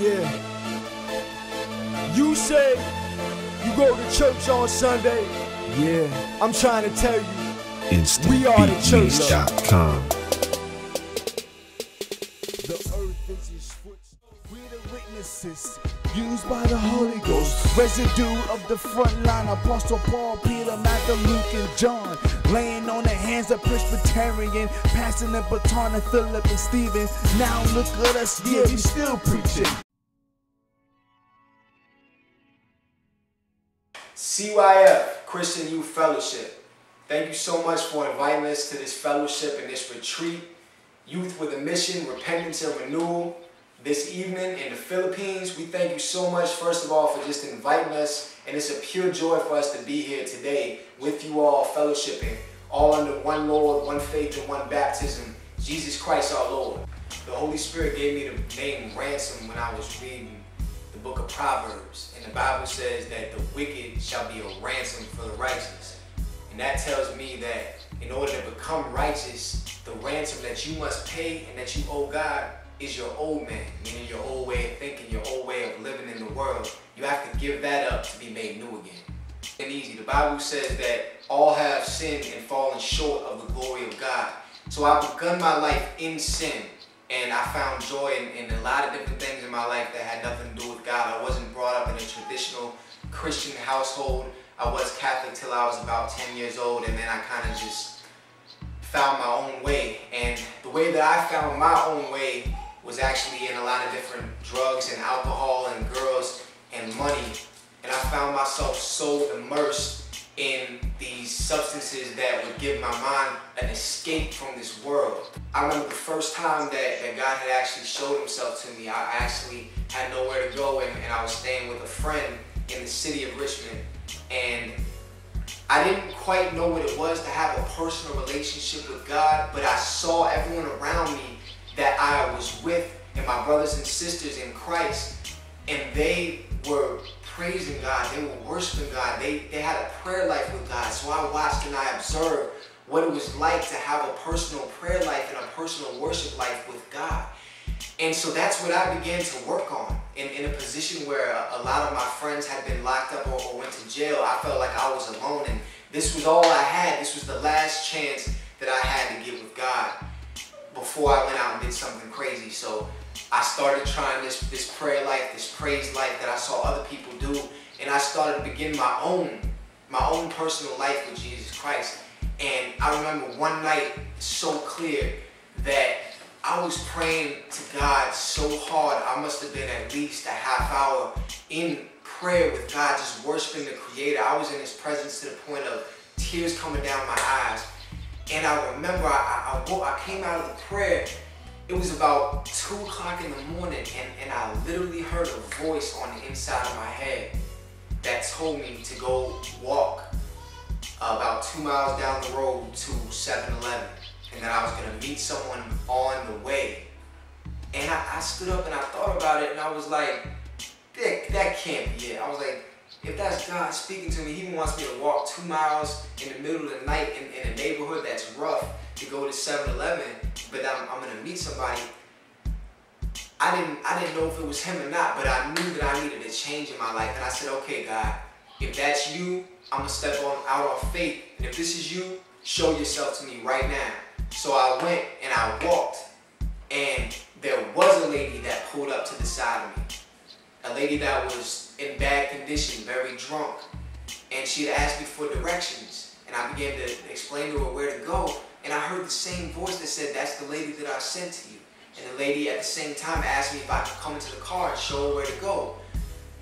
Yeah. You say you go to church on Sunday. Yeah. I'm trying to tell you, we are the church. InstantBeatMix.com. The earth is his footstool. We're the witnesses used by the Holy Ghost. Residue of the front line. Apostle Paul, Peter, Matthew, Luke, and John. Laying on the hands of Presbyterian, passing the baton to Philip and Stephen. Now look at us, yeah, we still preaching. CYF, Christian Youth Fellowship. Thank you so much for inviting us to this fellowship and this retreat. Youth with a mission, repentance and renewal. This evening in the Philippines, we thank you so much, first of all, for just inviting us. And it's a pure joy for us to be here today with you all, fellowshipping, all under one Lord, one faith, and one baptism, Jesus Christ our Lord. The Holy Spirit gave me the name ransom when I was reading the book of Proverbs. And the Bible says that the wicked shall be a ransom for the righteous. And that tells me that in order to become righteous, the ransom that you must pay and that you owe God is your old man, meaning your old way of thinking, your old way of living in the world. You have to give that up to be made new again. And easy. The Bible says that all have sinned and fallen short of the glory of God. So I've begun my life in sin, and I found joy in a lot of different things in my life that had nothing to do with God. I wasn't brought up in a traditional Christian household. I was Catholic till I was about 10 years old, and then I kind of just found my own way. And the way that I found my own way was actually in a lot of different drugs and alcohol and girls and money. And I found myself so immersed in these substances that would give my mind an escape from this world. I remember the first time that God had actually showed himself to me. I actually had nowhere to go, and I was staying with a friend in the city of Richmond. And I didn't quite know what it was to have a personal relationship with God, but I saw everyone around me that I was with, and my brothers and sisters in Christ, and they were praising God, they were worshiping God, they had a prayer life with God. So I watched and I observed what it was like to have a personal prayer life and a personal worship life with God. And so that's what I began to work on. In a position where a lot of my friends had been locked up or went to jail, I felt like I was alone, and this was all I had. This was the last chance that I had to get with God before I went out and did something crazy. So I started trying this prayer life, this praise life that I saw other people do, and I started to begin my own personal life with Jesus Christ. And I remember one night so clear that I was praying to God so hard. I must have been at least a half hour in prayer with God, just worshiping the Creator. I was in His presence to the point of tears coming down my eyes. And I remember I came out of the prayer. It was about 2 o'clock in the morning, and I literally heard a voice on the inside of my head that told me to go walk about 2 miles down the road to 7-Eleven, and that I was going to meet someone on the way. And I stood up and I thought about it, and I was like, that can't be it. I was like, if that's God speaking to me, He wants me to walk 2 miles in the middle of the night in a neighborhood that's rough to go to 7-Eleven, but I'm going to meet somebody. I didn't know if it was Him or not, but I knew that I needed a change in my life. And I said, okay, God, if that's you, I'm going to step out on faith. And if this is you, show yourself to me right now. So I went and I walked, and there was a lady that pulled up to the side of me. A lady that was in bad condition, very drunk. And she had asked me for directions. And I began to explain to her where to go. And I heard the same voice that said, that's the lady that I sent to you. And the lady at the same time asked me if I could come into the car and show her where to go.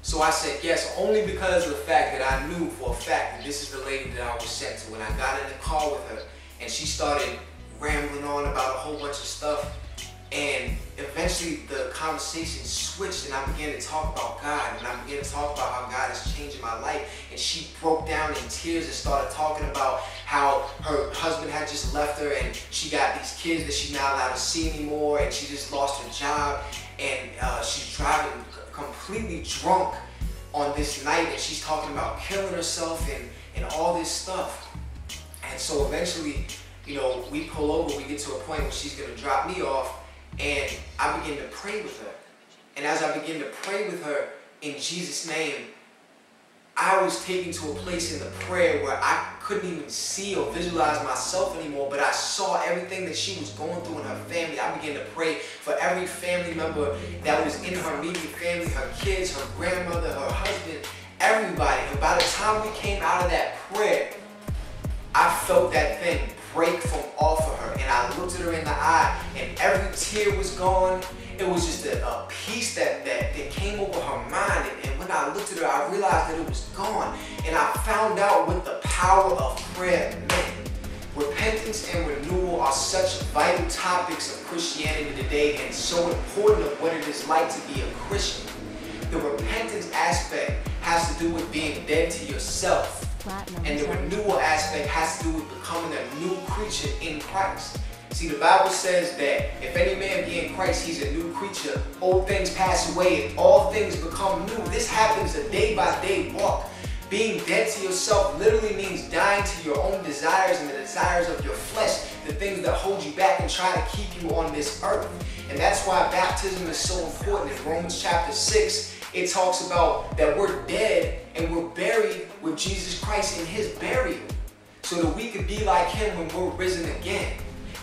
So I said yes, only because of the fact that I knew for a fact that this is the lady that I was sent to. When I got in the car with her, and she started rambling on about a whole bunch of stuff, and eventually the conversation switched, and I began to talk about God, and I began to talk about how God is changing my life. And she broke down in tears and started talking about how her husband had just left her, and she got these kids that she's not allowed to see anymore, and she just lost her job, and she's driving completely drunk on this night, and she's talking about killing herself and all this stuff. And so eventually, you know, we pull over, we get to a point where she's gonna drop me off, and I begin to pray with her. And as I began to pray with her in Jesus' name, I was taken to a place in the prayer where I couldn't even see or visualize myself anymore, but I saw everything that she was going through in her family. I began to pray for every family member that was in her immediate family, her kids, her grandmother, her husband, everybody. And by the time we came out of that prayer, I felt that thing break from off of her. And I looked at her in the eye, and every tear was gone. It was just a peace that came over her mind. And when I looked at her, I realized that it was gone. And I found out what the power of prayer meant. Repentance and renewal are such vital topics of Christianity today, and so important of what it is like to be a Christian. The repentance aspect has to do with being dead to yourself. And the renewal aspect has to do with becoming a new creature in Christ. See, the Bible says that if any man be in Christ, he's a new creature. Old things pass away and all things become new. This happens a day-by-day walk. Being dead to yourself literally means dying to your own desires and the desires of your flesh, the things that hold you back and try to keep you on this earth. And that's why baptism is so important. In Romans chapter 6, it talks about that we're dead and we're buried with Jesus Christ in his burial, so that we could be like him when we're risen again.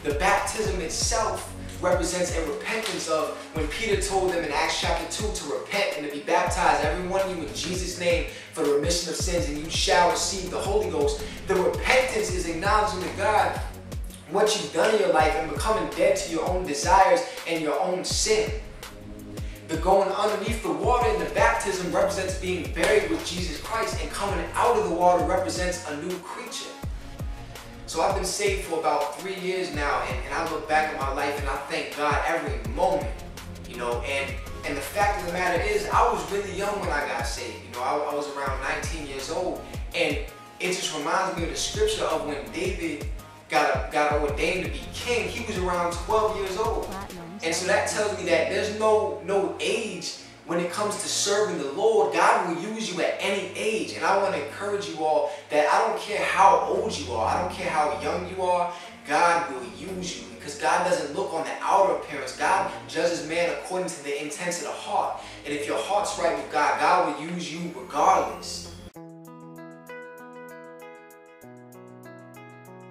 The baptism itself represents a repentance of when Peter told them in Acts chapter 2 to repent and to be baptized, every one of you in Jesus' name, for the remission of sins, and you shall receive the Holy Ghost. The repentance is acknowledging to God what you've done in your life and becoming dead to your own desires and your own sin. The going underneath the water in the baptism represents being buried with Jesus Christ, and coming out of the water represents a new creature. So I've been saved for about 3 years now, and I look back at my life and I thank God every moment, you know, and the fact of the matter is I was really young when I got saved. You know, I was around 19 years old, and it just reminds me of the scripture of when David got ordained to be king. He was around 12 years old. And so that tells me that there's no age when it comes to serving the Lord. God will use you at any age. And I want to encourage you all that I don't care how old you are, I don't care how young you are, God will use you, because God doesn't look on the outer appearance. God judges man according to the intents of the heart. And if your heart's right with God, God will use you regardless.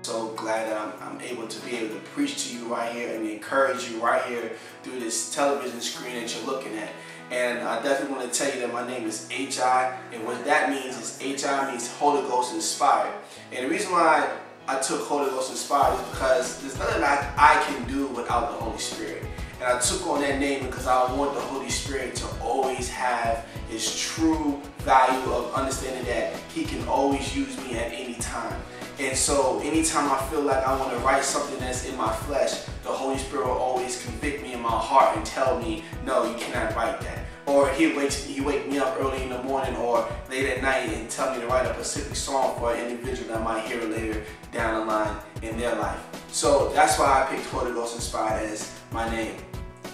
So glad that I'm able to be able to preach to you right here and encourage you right here through this television screen that you're looking at. And I definitely want to tell you that my name is H.I. and what that means is H.I. means Holy Ghost inspired. And the reason why I took Holy Ghost inspired is because there's nothing that I can do without the Holy Spirit. And I took on that name because I want the Holy Spirit to always have his true value of understanding that he can always use me at any time. And so anytime I feel like I want to write something that's in my flesh, the Holy Spirit will always convict me in my heart and tell me, no, you cannot write that. Or he wake me up early in the morning or late at night and tell me to write a specific song for an individual that I might hear later down the line in their life. So that's why I picked Holy Ghost Inspired as my name.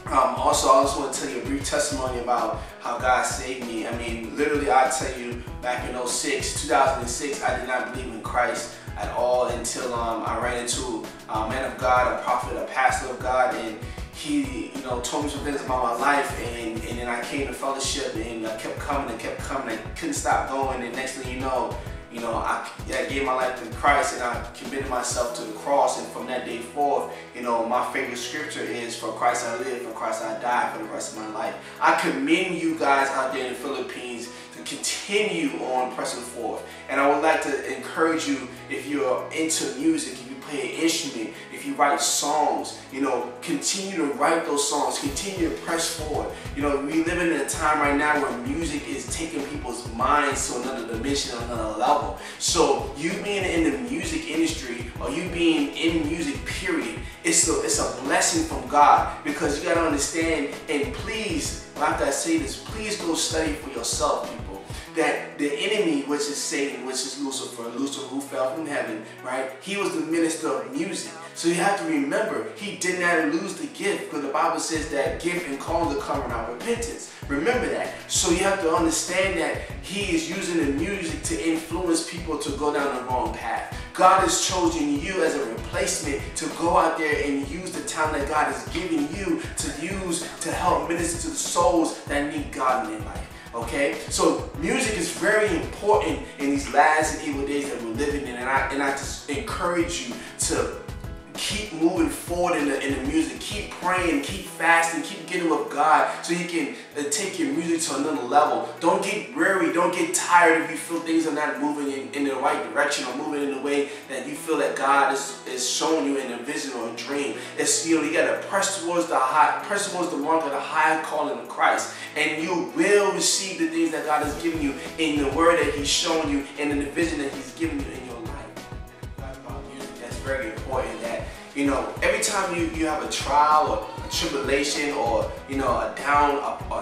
Also, I just want to tell you a brief testimony about how God saved me. I mean, literally, I tell you, back in 2006, I did not believe in Christ at all until I ran into a man of God, a prophet, a pastor of God, and he, told me some things about my life, and then I came to fellowship, and I kept coming and kept coming. I couldn't stop going, and next thing you know, I gave my life to Christ, and I committed myself to the cross. And from that day forth, my favorite scripture is, for Christ I live, for Christ I die, for the rest of my life. I commend you guys out there in the Philippines to continue on pressing forth. And I would like to encourage you, if you're into music, if you play an instrument, if you write songs, continue to write those songs, continue to press forward. We live in a time right now where music is taking people's minds to another dimension, another level. So you being in the music industry, or you being in music period, it's a blessing from God, because you gotta understand, and please, after I say this, please go study for yourself, people, that the enemy, which is Satan, which is Lucifer who fell from heaven, right? He was the minister of music. So you have to remember, he did not lose the gift, because the Bible says that gift and calling to come without repentance. Remember that. So you have to understand that he is using the music to influence people to go down the wrong path. God has chosen you as a replacement to go out there and use the talent that God has given you to use to help minister to the souls that need God in their life. Okay, so music is very important in these last and evil days that we're living in, and I just encourage you to keep moving forward in the music, keep praying, keep fasting, keep getting with God so you can take your music to another level. Don't get weary, don't get tired if you feel things are not moving in the right direction or moving in the way that you feel that God is showing you in a vision or a dream. It's, you gotta press towards the mark of the high calling of Christ, and you will receive the things that God has given you in the word that He's shown you and in the vision that He's given you in your life. That's very important. That every time you have a trial or a tribulation or a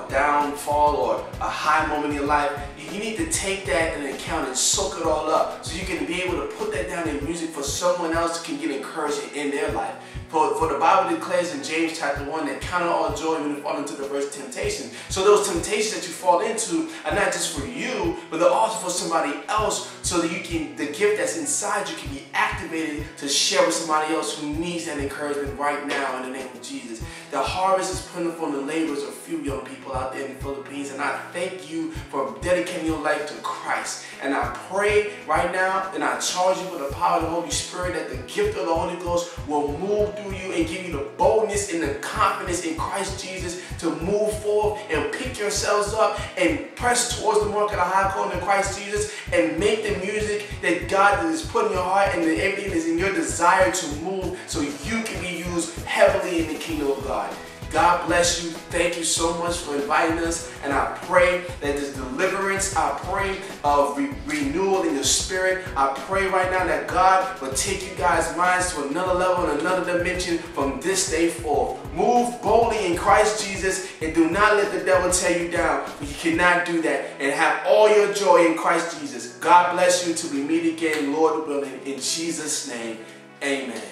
downfall or a high moment in your life, you need to take that into account and soak it all up so you can be able to put that down in music for someone else who can get encouragement in their life. For the Bible declares in James chapter 1 that count it all joy when you fall into diverse temptations. So those temptations that you fall into are not just for you, but they're also for somebody else, so that the gift that's inside you can be activated to share with somebody else who needs that encouragement right now in the name of Jesus. The harvest is plentiful and the laborers are few, young people out there in the Philippines, and I thank you for dedicating your life to Christ. And I pray right now, and I charge you with the power of the Holy Spirit that the gift of the Holy Ghost will move through you and give you the boldness and the confidence in Christ Jesus to move forward and pick yourselves up and press towards the mark of the high calling in Christ Jesus and make the music that God has put in your heart and everything is in your desire to move so you can be used heavily in the kingdom of God. God bless you. Thank you so much for inviting us. And I pray that there's deliverance. I pray of renewal in your spirit. I pray right now that God will take you guys' minds to another level and another dimension from this day forth. Move boldly in Christ Jesus and do not let the devil tear you down. You cannot do that. And have all your joy in Christ Jesus. God bless you till we meet again, Lord willing. In Jesus' name, amen.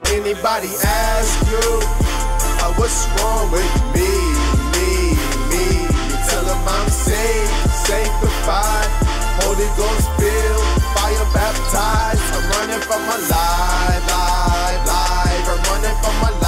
Anybody ask you what's wrong with me? You tell them I'm saved, sanctified, Holy Ghost filled, fire baptized. I'm running from my life. I'm running from my life.